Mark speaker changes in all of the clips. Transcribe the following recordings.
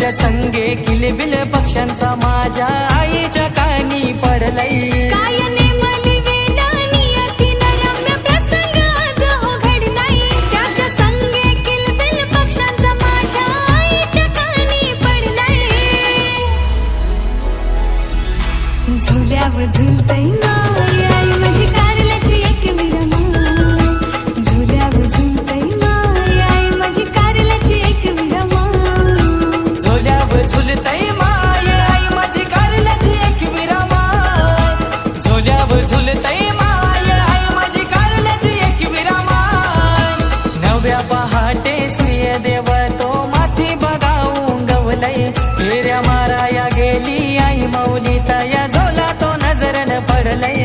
Speaker 1: त्याच्या संगे किलबिल पक्ष्यांचा माझ्या आईच्या कानी पडलय।
Speaker 2: काय नेमली वेला नियतीनं रम्य प्रसंग आज हो घडलाय। त्याच्या संगे किलबिल पक्ष्यांचा माझ्या आईच्या कानी पडलाय। झुल्यावर झुलतय माय आई माझी कारल्याची एक विरमाय। झुल्यावर झुलतय माय आई माझी कारल्याची एक विरमाय।
Speaker 1: झोल्यावर झुलतय माय आई माझी कारल्याची एक विरमाय। झोल्यावर झुलतय माय आई माझी कारल्याची एक विरमाय। नव्या पहाटे सूर्यदेव तो माथी बघावून गवलय। फेऱ्या माराया गेली आई माऊली तया झोला तो नजरन पडलय।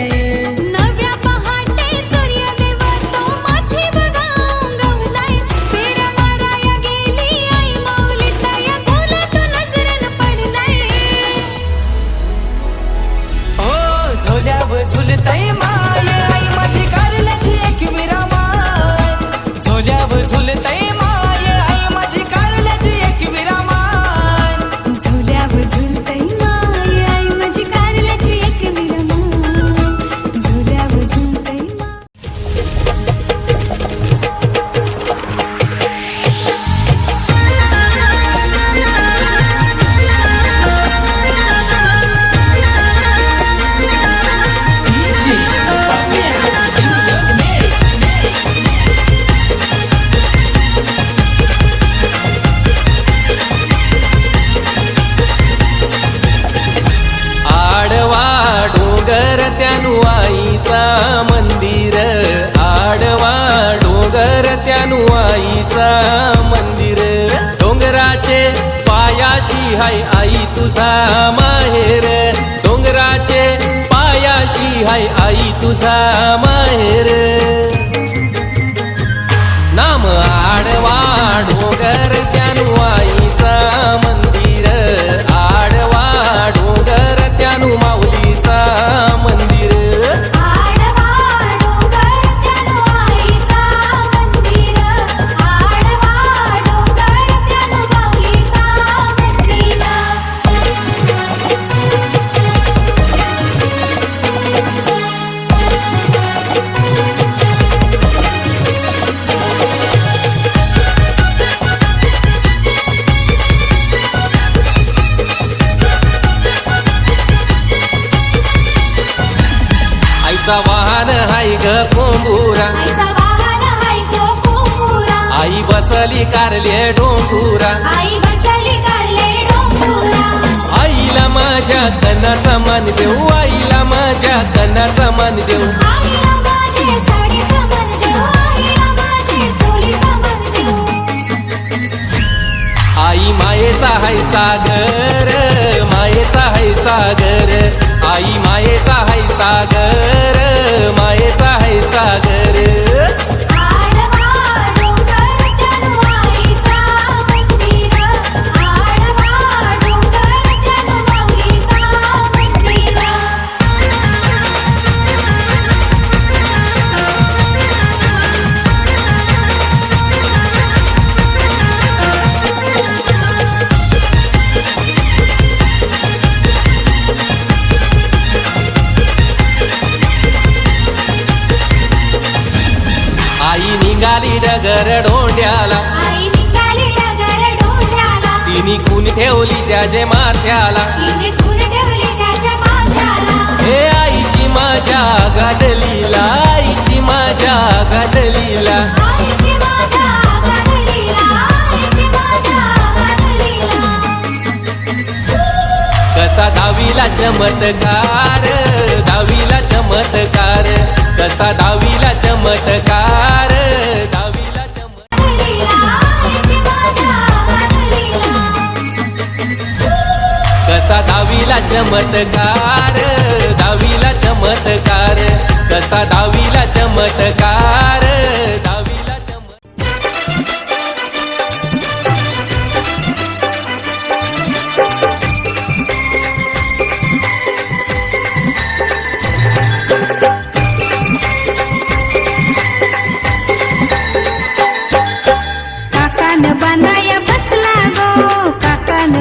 Speaker 2: नव्या पहाटे सूर्यदेव तो माथी बघावून गवलाय। फेऱ्या माराया गेली आई माऊली तया झोला तो नजरन पडलाय।
Speaker 1: ओ झोल्यावर झुलतय माय आई माझी कारल्याची एक विरमाय। झोल्यावर झुलतय माय आई माझी कारल्याची एक विरमाय।
Speaker 2: झुल्यावर झुलतय माय आई माझी कारल्याची एक विरमाय। झुल्यावर झुलतय माय।
Speaker 3: आडवा डोंगर त्यानु आईचा मंदिर। आडवा डोंगर त्यानु आईचा मंदिर। डोंगराचे पायाशी हाय आई तुझा माहेर। डोंगराचे पायाशी हाय आई तुझा माहेर। नाम आडवा डोंगर त्यानु आईचा मंदिर। आडवा डोंगर त्यानु माऊलीचा मंदिर।
Speaker 2: आडवा डोंगर त्यानु आईचा मंदिर। आडवा डोंगर त्यानु माऊलीचा मंदिर।
Speaker 3: आईचा वाहन हाय ग कोंबुरा।
Speaker 2: आईचा वाहन हाय गो कोंबुरा।
Speaker 3: आई बसली कारले डोंगुरा।
Speaker 2: आई बसली कारले डोंगुरा।
Speaker 3: आईला माझ्या कणाचा मान देऊ। आईला माझ्या कणाचा मान देऊ।
Speaker 2: आईला माझे साडीचा मन देऊ। आईला माझे चोळीचा मन देऊ।
Speaker 3: आई मायेचा हाय सागर। मायेचा हाय सागर। आई मायेचा हाय सागर। मायेचा हाय सागर।
Speaker 2: आडवा डोंगर त्यानु आईचा मंदिर। आडवा डोंगर त्यानु माऊलीचा मंदिर।
Speaker 3: आई निघाली डगर डोंड्याला।
Speaker 2: आई निघाली डगर डोंड्याला।
Speaker 3: तिने खून ठेवली त्याचे माथ्याला।
Speaker 2: तिने खून ठेवली त्याच्या माथ्याला।
Speaker 3: हे आईची माझ्या गादलीला। आईची माझ्या गादलीला।
Speaker 2: आईची माझ्या गादलीला। आईची माझ्या गादलीला।
Speaker 3: कसा दावीला चमत्कार। दावीला चमत्कार। कसा दावीला चमत्कार। दावीला चमत्कार।
Speaker 2: आईची माझ्या गादलीला।
Speaker 3: कसा दावीला चमत्कार। दावीला चमत्कार। कसा दावीला चमत्कार। दावीला चमत्कार।
Speaker 2: काकान बनाया बसला गो। काकान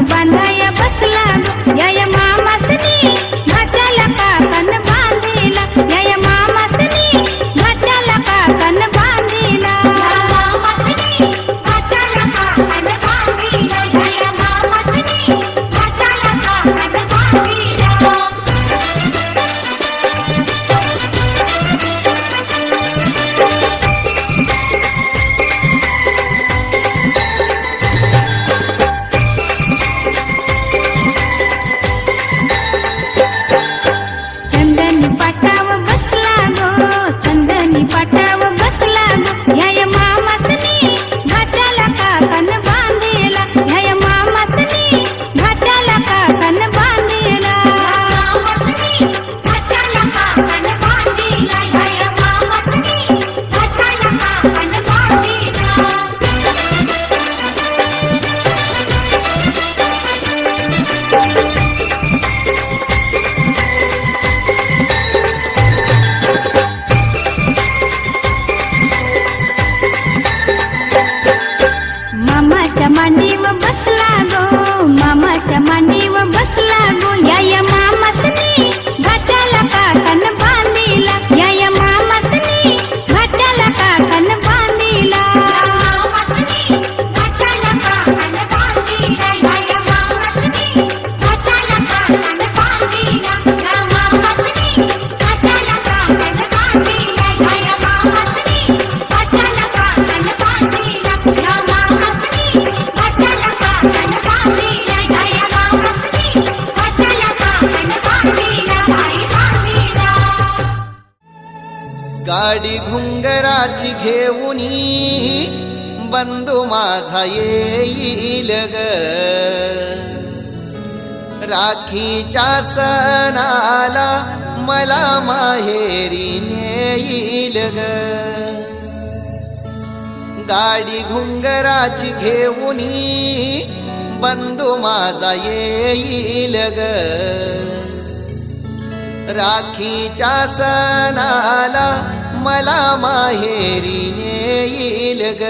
Speaker 4: गाडी घुंगराची घेऊनी बंधू माझा येईल ग राखीच्या सणाला मला माहेरी नेईल ग गाडी घुंगराची घेऊनी बंधू माझा येईल ग राखीच्या सणाला मला माहेरी नेईल ग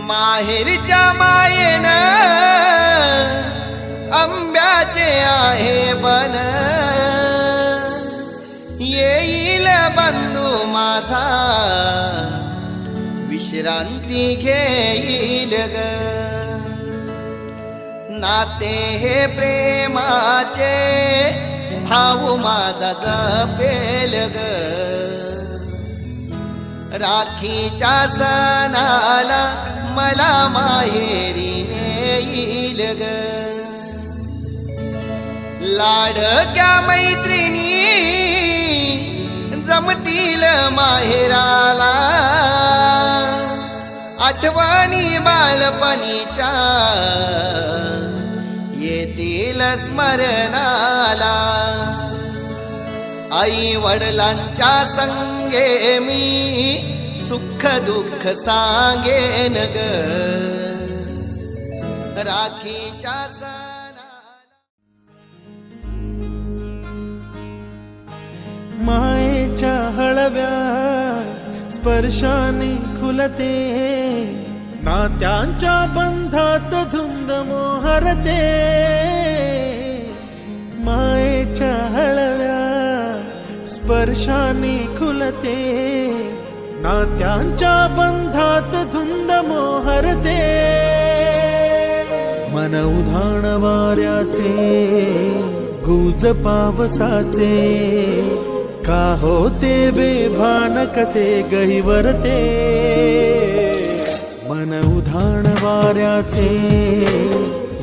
Speaker 4: माहेरच्या मायेनं आंब्याचे आहे बन येईल बंधू माझा विश्रांती घेईल ग नाते हे प्रेमाचे भाऊ माझा जपेल ग राखीच्या सणाला मला माहेरी नेईल ग लाडक्या मैत्रिणी जमतील माहेराला आठवणी बालपणीच्या येतील स्मरणाला आई वडिलांच्या संगे मी सुख दुःख सांगेन ग राखीच्या
Speaker 5: मायेच्या हळव्या स्पर्शाने खुलते नात्यांच्या बंधात धुंद मोहरते मायेच्या हळव्या स्पर्शाने खुलते नात्यांच्या बंधात धुंद मोहरते मन उधाण वाऱ्याचे गुज पावसाचे का होते बेभान कसे गहिवरते मन उधाण वाऱ्याचे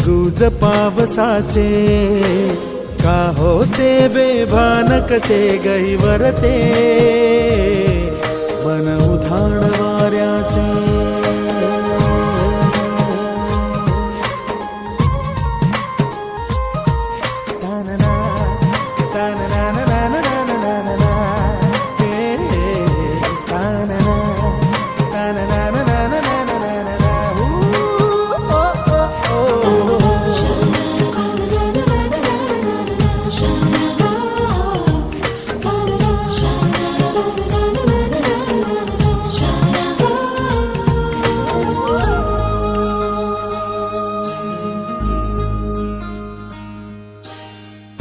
Speaker 5: गुज पावसाचे का होते बेभान कसे गहिवरते मन उधाण वाऱ्याचे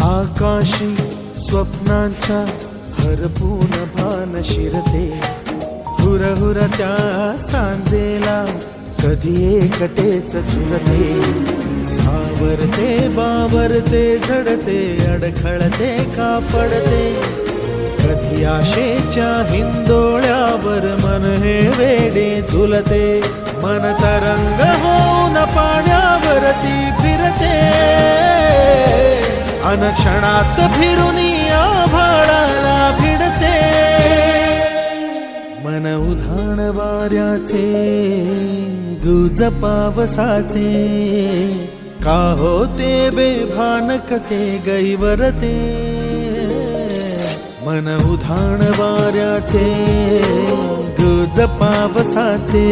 Speaker 5: आकाशी स्वप्नांच्या हरपून भान शिरते हुरहुर त्या सांजेला कधी एकटेच झुलते सावरते बावरते झडते अडखळते का पडते कधी आशेच्या हिंदोळ्यावर मन हे वेडे झुलते मन तरंग होऊन पाण्यावरती फिरते अनक्षणात फिरून आभाळाला भिडते मन उधाण वाऱ्याचे गुज पावसाचे का होते बेभान कसे गैवरते मन उधाण वाऱ्याचे गुज पावसाचे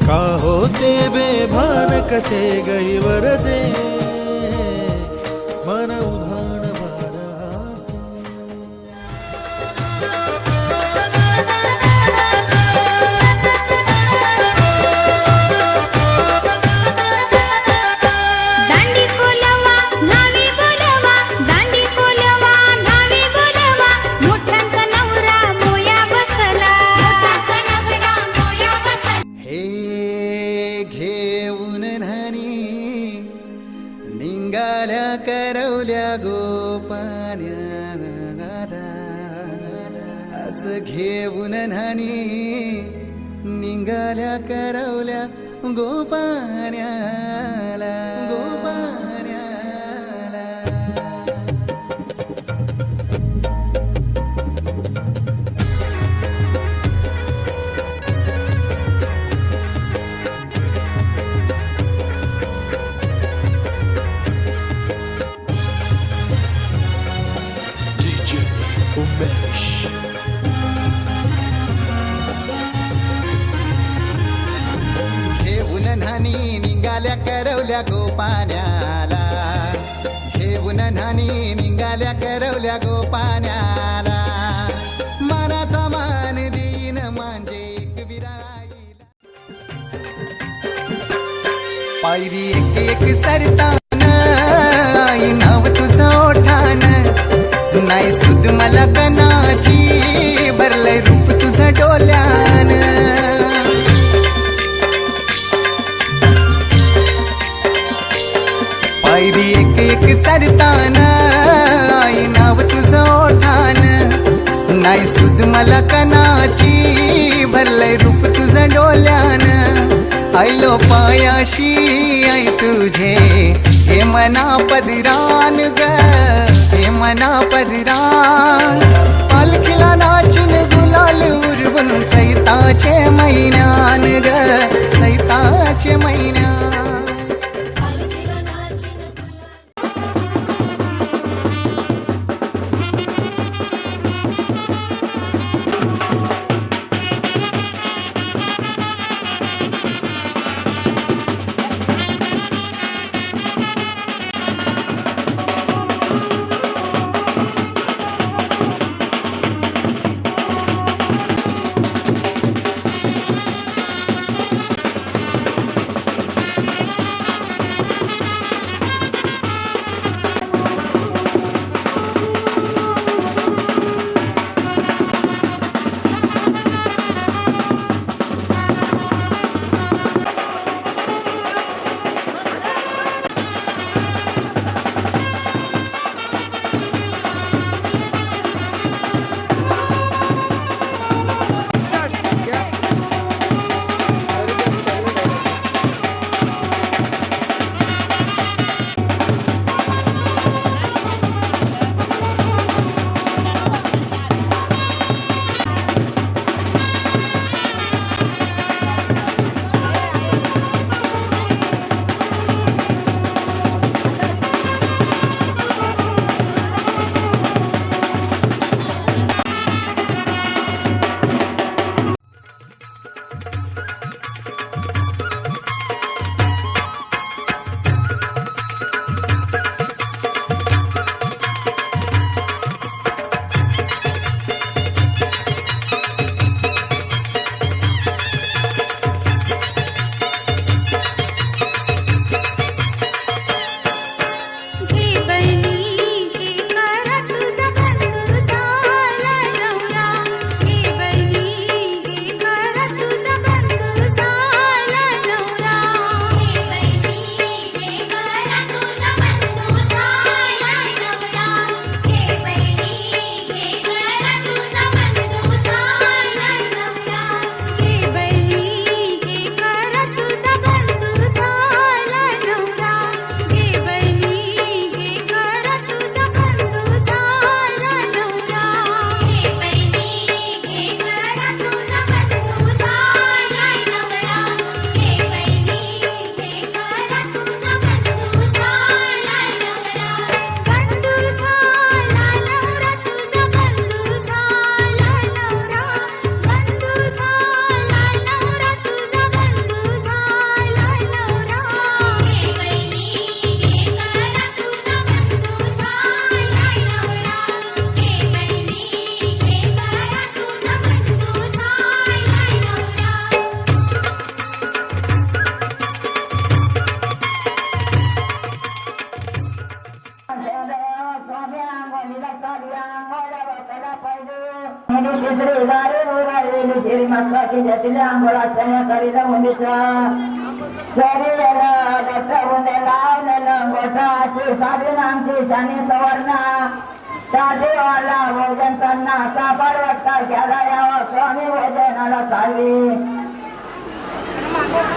Speaker 5: का होते बेभान कसे गैवरते मन उधाण वाऱ्याचे
Speaker 2: दांडी बोलवा नावी बोलवा दांडी बोलवा नावी बोलवा मोठ्यांचा नवरा मोया बसला
Speaker 4: हे घेऊन न्हाणी निंगाल्या करवल्या गोपान्या असं घेऊन न्हाणी निंगाल्या करवल्या गोपान्याला गोपान्याला करवल्या गोपाण्याला घेऊन न्हाणी निघाल्या करवल्या गोपाण्याला मानाचा मान देईन म्हणजे एकविराईला पायरी एक एक चरतान आई नाव तुझं ओठान नाही सुद मला कनाची भरलंय रूप तुझं डोल्यान पायरी एक एक चढतान आई नाव तुझं ओठान नाही सुद मला कनाची भरलंय रूप तुझं डोल्यान आयलो पायाशी आई तुझे हे मना पदिरान ग हे मना पदिरान पालखीला नाचून गुलाल उरवून सैताचे महिन्यान ग सैताचे महिन्यान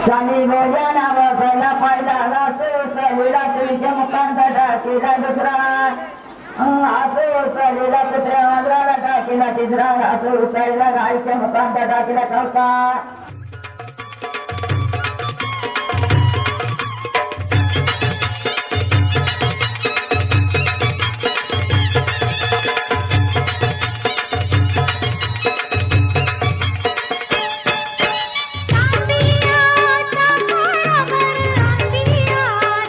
Speaker 6: स्वामी भोजना बसायला पाहिला असलीला तुझ्या मुखांत टाकीला दुसरा असो उसळलेला कुत्र्या वाजराला टाकीला तिसरा असो उसळलेला गाईच्या मुखांत टाकीला चौथा
Speaker 2: तांबिया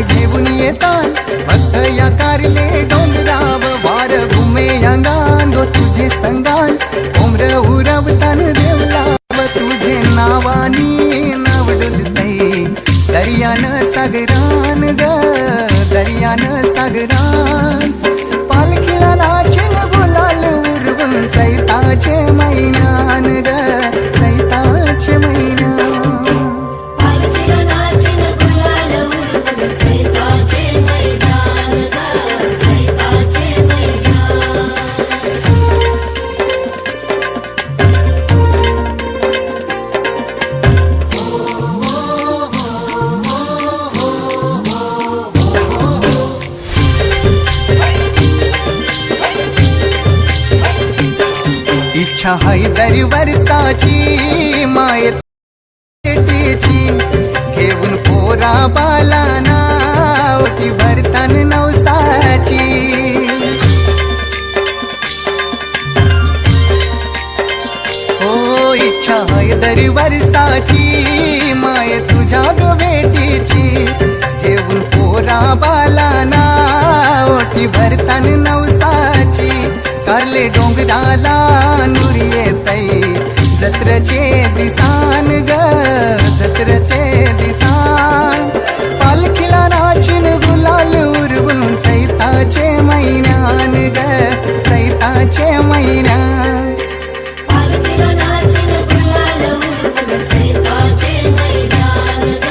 Speaker 4: घेऊन येतात भक्त या कारले डोंगराव वार घुमे अंगान गो तुझे संगान कोमर उरवतान देवला तुझे नावानी नाव डुलतय दर्यान सागरान ग दर्यान सागरान पालखीला नाचन गुलाल उरवून चैताचे मैनान ग चैताचे मैनान
Speaker 2: पालखीला नाचन गुलाल उरवून चैताचे मैदान ग चैताचे मैदान
Speaker 4: इच्छा है दर वर्षाची माय ची घेऊन पोरा बालाना ओटी भरतान नवसाची हो इच्छा है दर वर्षाची माय तुझ्या ग भेटीची घेऊन पोरा बालाना ओटी भरतान नवसाची कारले डोंगराला नूर येतय जत्रचे दिसान ग जत्रचे दिसान पालखीला नाचून गुलाल उरवून चैताचे मैनान ग चैताचे मैनान
Speaker 2: पालखीला नाचन गुलाल उरवून चैताचे मैदान ग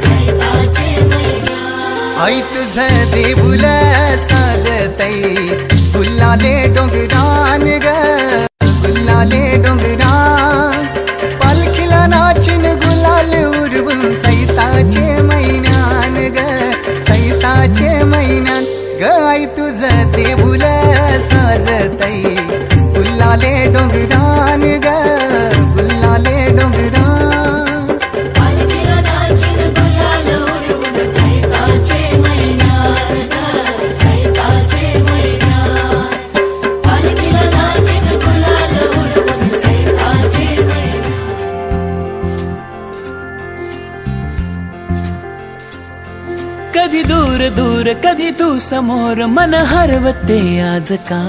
Speaker 2: चैताचे मैदान
Speaker 4: आई तुझ देऊल साजतय गुल्लाले डोंगरान ग गुल्लाले डोंगरान पालखीला नाचून गुलाल उरवून चैताचे मैनान ग चैताचे मैनान ग आई तुझ देऊल साजतय गुल्लाले डोंगरान ग गुल्लाले डोंगरान
Speaker 2: पालखीला नाचन गुलाल उरवून चैताचे मैदान ग चैताचे मैदान पालखीला नाचन गुलाल उरवून चैताचे मैदान
Speaker 7: कधी दूर दूर कधी तू समोर मन हरवते आज का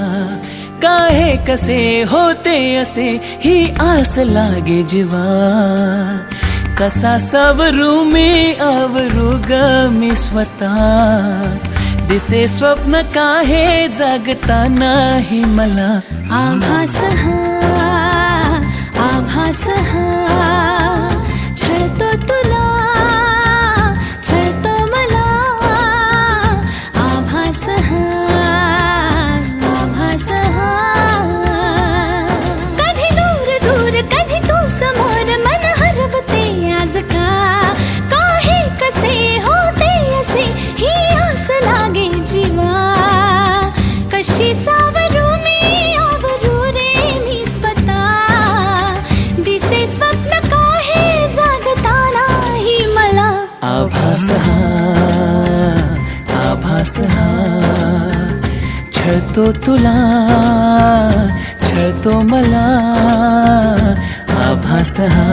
Speaker 7: हे कसे होते असे ही आस लागे जीवा कसा सवरू मी आवरू ग मी स्वतः दिसे स्वप्न काहे जागता नाही मला
Speaker 2: आभास हा छळतो तुला छळतो मला आभास हा कधी दूर दूर कधी तू समोर मन हरवते आज का हे कसे होते असे ही आस लागे जीवा कशी सावरू मी आवरू रे मी स्वतः दिसे स्वप्न काहे जागता नाही मला
Speaker 7: आभास हा छळतो तुला छळतो मला आभास हा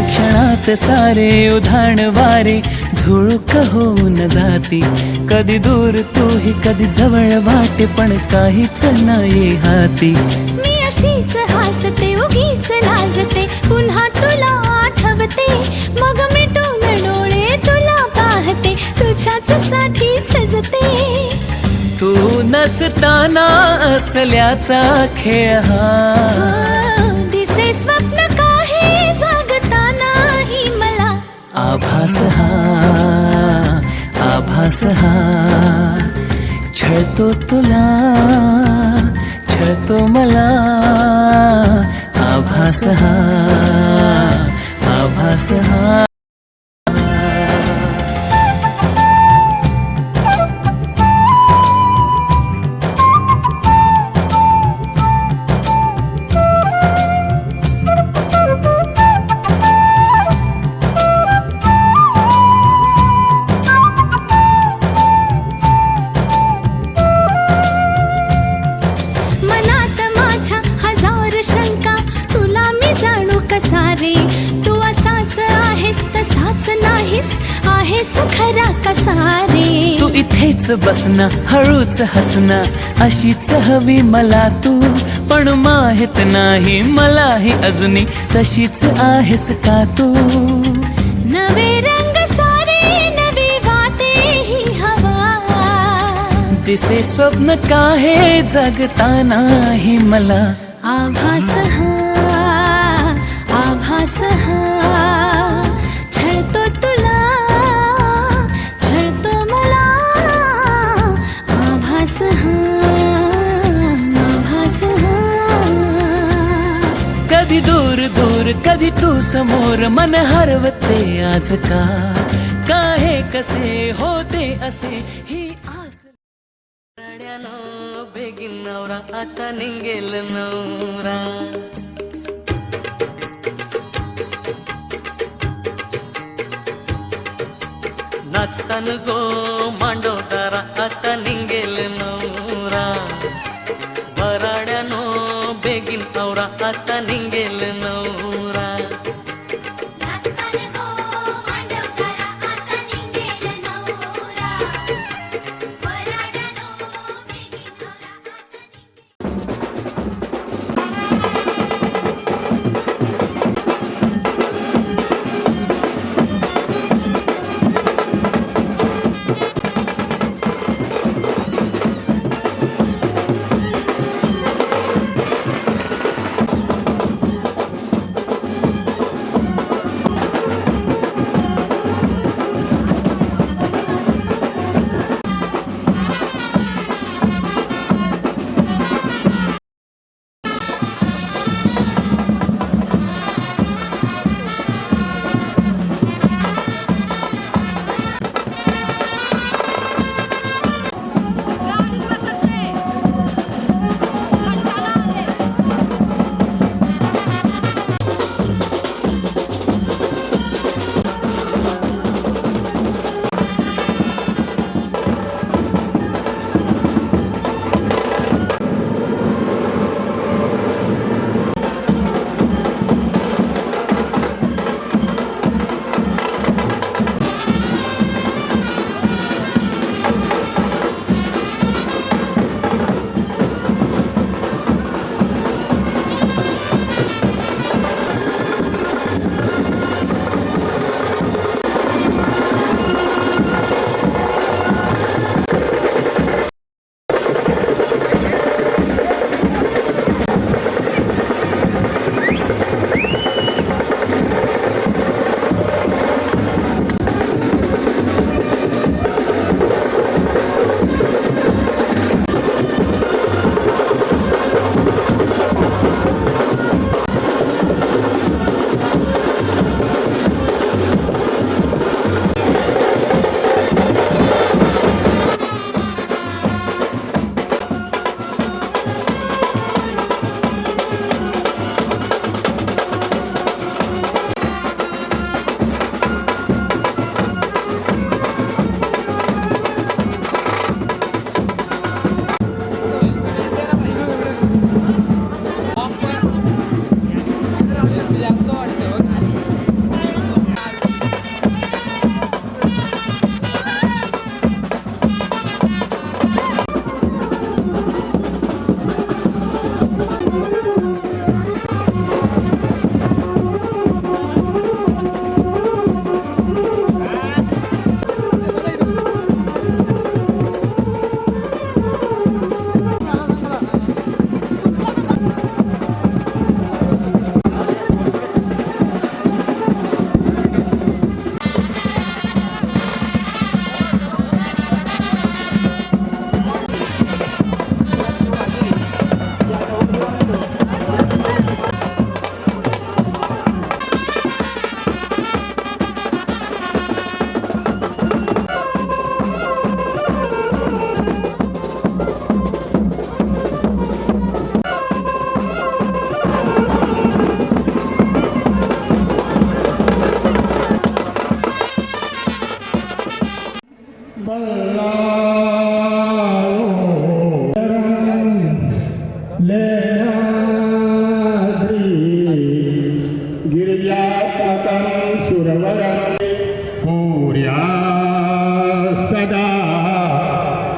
Speaker 7: क्षणात सारे उधाण वारे झुळूक होऊन जाती कधी दूर तूही कधी जवळ वाटे पण काहीच नाही हाती
Speaker 2: मी अशीच हसते उगीच लाजते पुन्हा तुला आठवते मग मिटून डोळे तुला पाहते तुझ्याच साठी सजते
Speaker 7: तू नसताना असल्याचा खेळ हा
Speaker 2: दिसे स्वप्न काहे जागता नाही मला
Speaker 7: आभास हा छळतो तुला छळतो मला आभास हा इथेच बसना हळूच हसना अशीच हवी मला तू पण माहित नाही मलाही अजूनही तशीच आहेस का तू
Speaker 2: नवे रंग सारे नवी वाटे ही हवा
Speaker 7: दिसे स्वप्न काहे जगतानाही मला
Speaker 2: आभास हा छळतो तुला छळतो मला आभास हा
Speaker 7: कधी दूर दूर कधी तू समोर मन हरवते आज का हे कसे होते असे ही आस बेगीन नवरा आता निघेल नवरा नाचतान गो मांडवदारा आता निघेल नवरा वराड्यानो बेगीन नवरा आता निघेल नवरा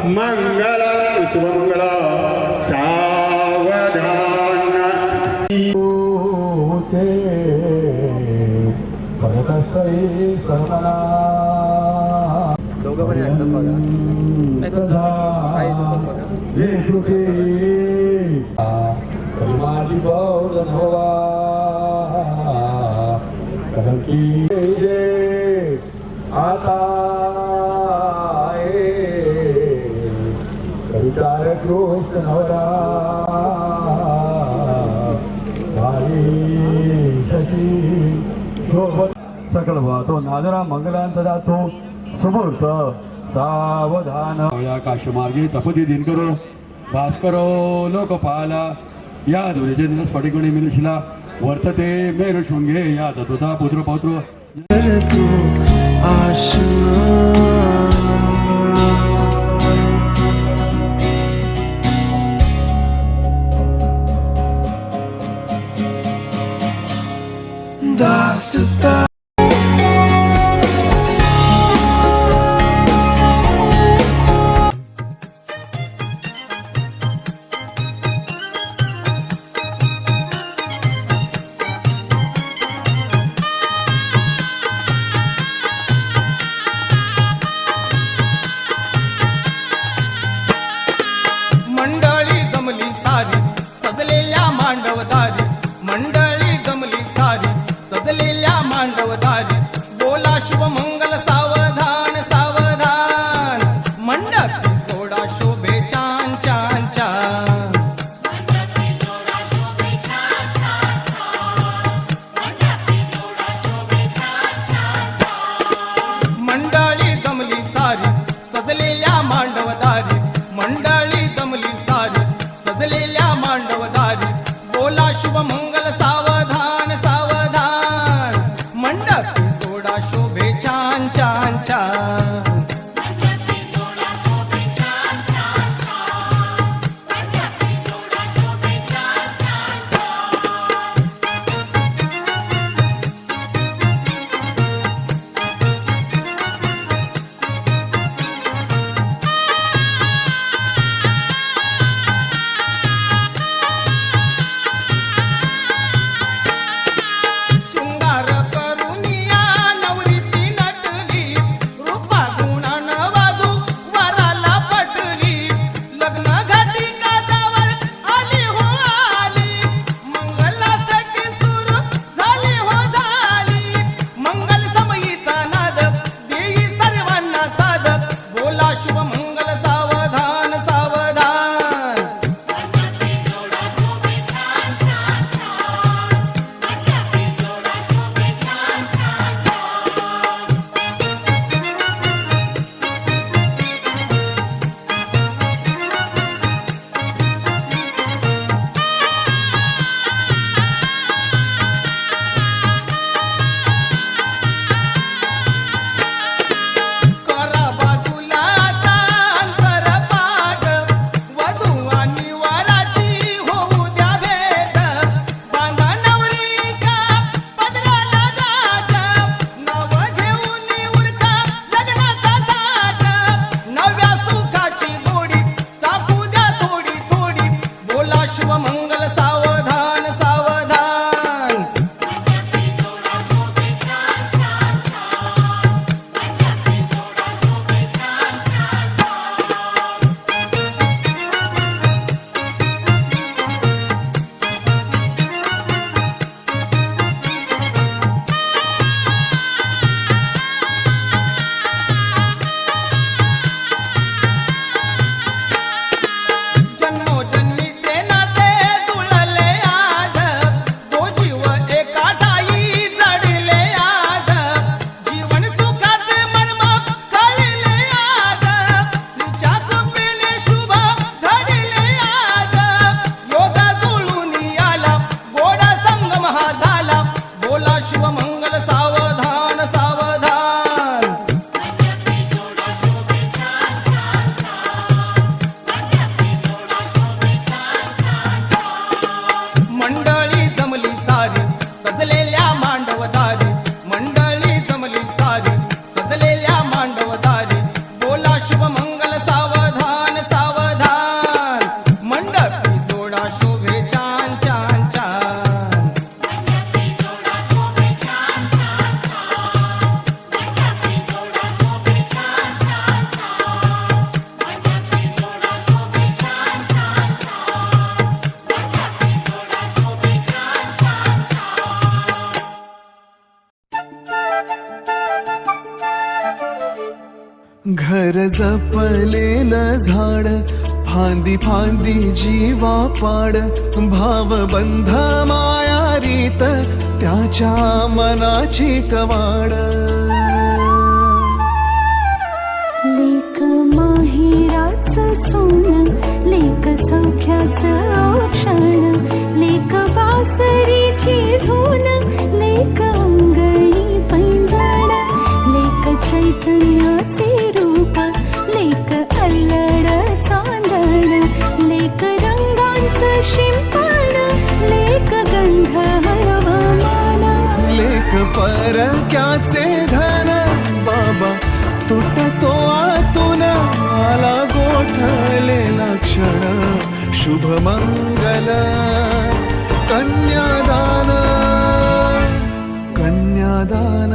Speaker 8: मंगल शुभमंगल सावधान
Speaker 9: माझी बौद्धन हवा आता विचार कृष्ण नवरा शशी सकल वाहतो नादरा मंगलांत जातो सुमूर्त सावधान या काशमार्गी तपती दिनकरो भास्करो लोकपाला या ध्वजेंद्र स्फटिकोणी मिलिशिला वर्तते मेरु शृंगे या दत्तता पुत्र पौत्र
Speaker 10: मंडळी जमली सारी सजलेल्या मांडवदारी मंडळी जमली सारी सजलेल्या मांडवदारी बोला शुभमंगल सावधान सावधान मंडपी जोडा शोभे छान छान छान मंडळी जमली सारी सजलेल्या मांडवदारी मंडळी जमली सारी सजलेल्या मांडवदारी बोला शुभमंगल सावधान सावधान मंडपी जोडा शोभे छान छान छान
Speaker 5: जपलेलं झाड फांदी फांदी जीवा पाड भावबंध माया रीत त्याच्या मनाची कवाड
Speaker 2: लेक माहेराचं सोनं लेक सौख्याचं औक्षण लेक बासरीची धून लेक अंगणी पैंजण लेक चैतन्याचे रूप लेक अल्लड चांदण लेक रंगांचं शिंपण लेक गंध हवामान
Speaker 5: लेक परक्याचे धन बाबा तुटतो आतून आला गोठलेला क्षण शुभ मंगल कन्यादान कन्यादान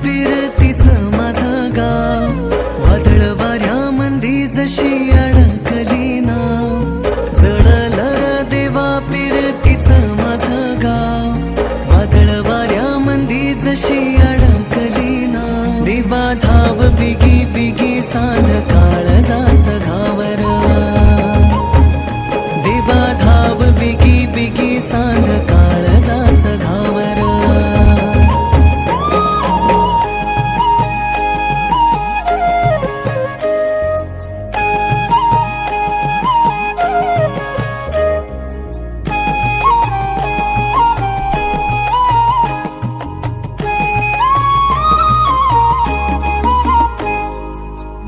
Speaker 7: फिरतीचं माझं गाव वादळ वाऱ्यामंदी जशी अडकली नाव जळलं देवा फिरतीचं माझं गाव वादळ वाऱ्यामंदी जशी अडकली नाव देवा धाव बिगी बिगी सान काळजाचं घावर देवा धाव बिगी बिगी सान काळजाचं घावर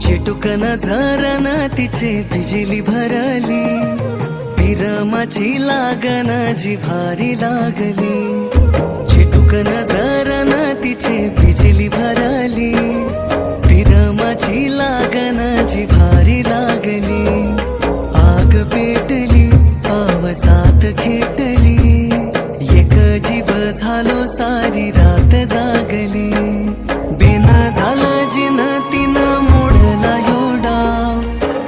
Speaker 7: चिटुकन झरन तिचे बिजली भरली विरमाची लागन जिव्हारी लागली चिटुकन झरन तिचे बिजली भरली विरमाची लागन जिव्हारी लागली आग पेटली पावसात खेटली एक जीव झालो सारी रात जागली बिन झालं जिन तिनं मोडला योडा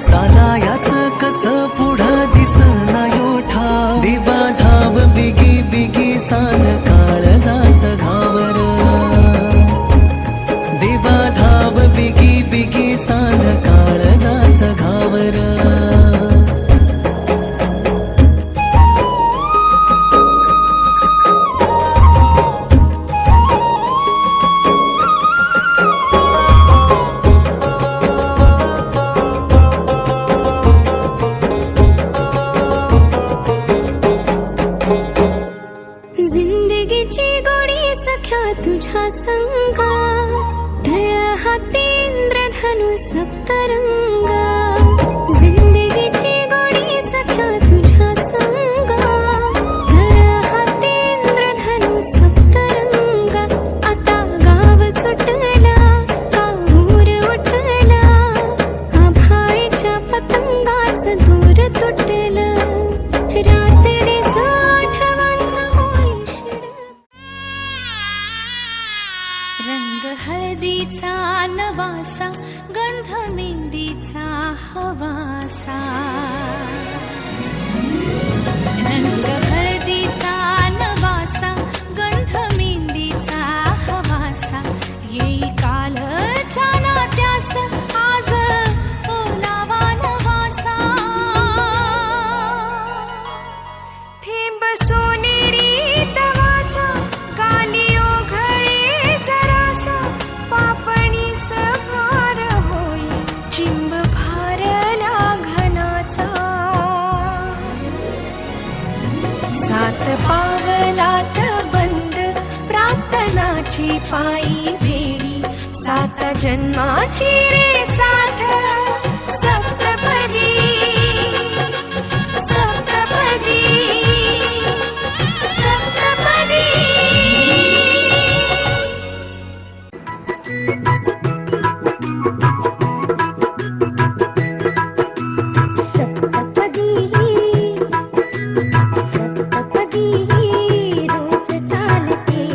Speaker 7: साला याच कस पुढं दिसना योठा दिवा धाव बिगी बिगी सान काळजाचं घावर दिवा धाव बिगी बिगी सान काळजाचं घावर
Speaker 2: जिंदगीची गोडी सख्या तुझ्या संगा धळ हातेंद्र धनु सप्तरंगा जिंदगीची गोडी सख्या तुझ्या संगा धळ हातेंद्र धनु सप्तरंगा आता गाव सुटला काहूर उठला आभाळीच्या पतंगाचं दूर तुटलं रात्री रंग हळदीचा नवासा गंध मेहंदीचा हवासा रंग हळदीचा नवासा गंध मेहंदीचा हवासा येई कालच्या नात्यास आज ओलावा नवासा थेंब सोनेरी तवाचा गाली ओघळे जरासा पापणी सभार होई चिंब भारला घनाचा सात पावलात बंद प्रार्थनाची पायी भेडी सात जन्माची रे साथ सप्तपदी सप्तपदी सप्तपदी सप्तपदी रोज चालते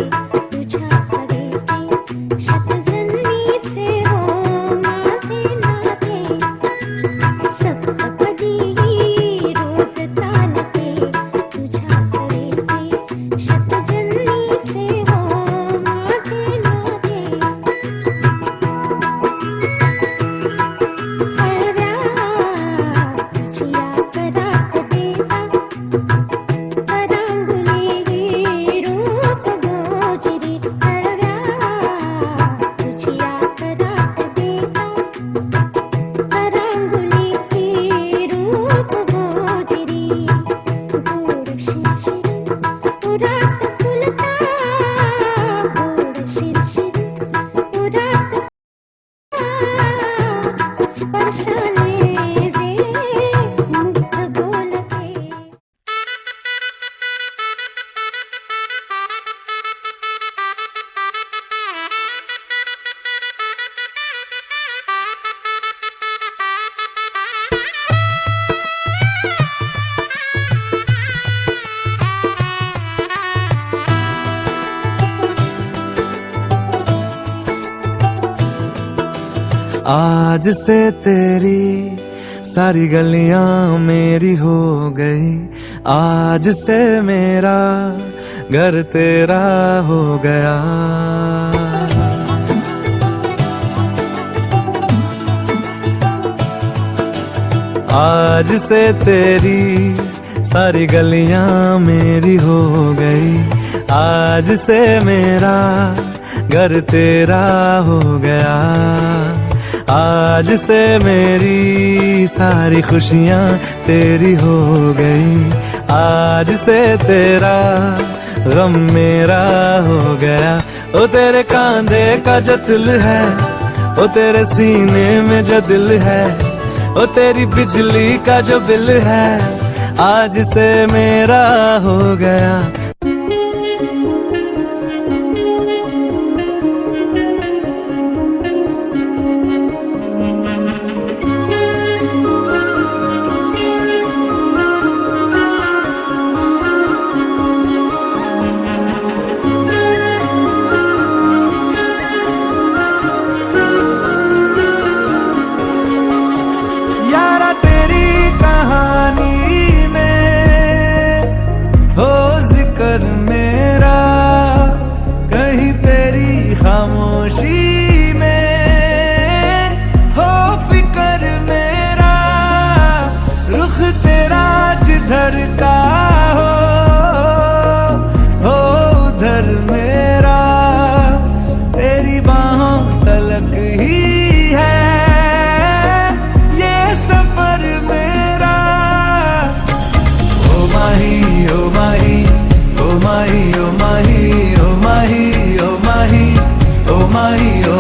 Speaker 5: आज से तेरी सारी गलियां मेरी हो गई, आज से मेरा घर तेरा हो गया। आज से तेरी सारी गलियां मेरी हो गई, आज से मेरा घर तेरा हो गया। आज से मेरी सारी खुशियां तेरी हो गई, आज से तेरा गम मेरा हो गया। ओ तेरे कांधे का जो दिल है, ओ तेरे सीने में जो दिल है, ओ तेरी बिजली का जो बिल है, आज से मेरा हो गया। यारा तेरी कहानी में हो जिक्र मेरा, कहीं तेरी खामोशी में हो फिक्र मेरा। रुख तेरा जिधर का हो उधर मेरा, तेरी बाहों तलक ही है सफर मेरा। ओ माही ओ माही ओ माही ओ माही ओ माही ओ माही ओ माही ओ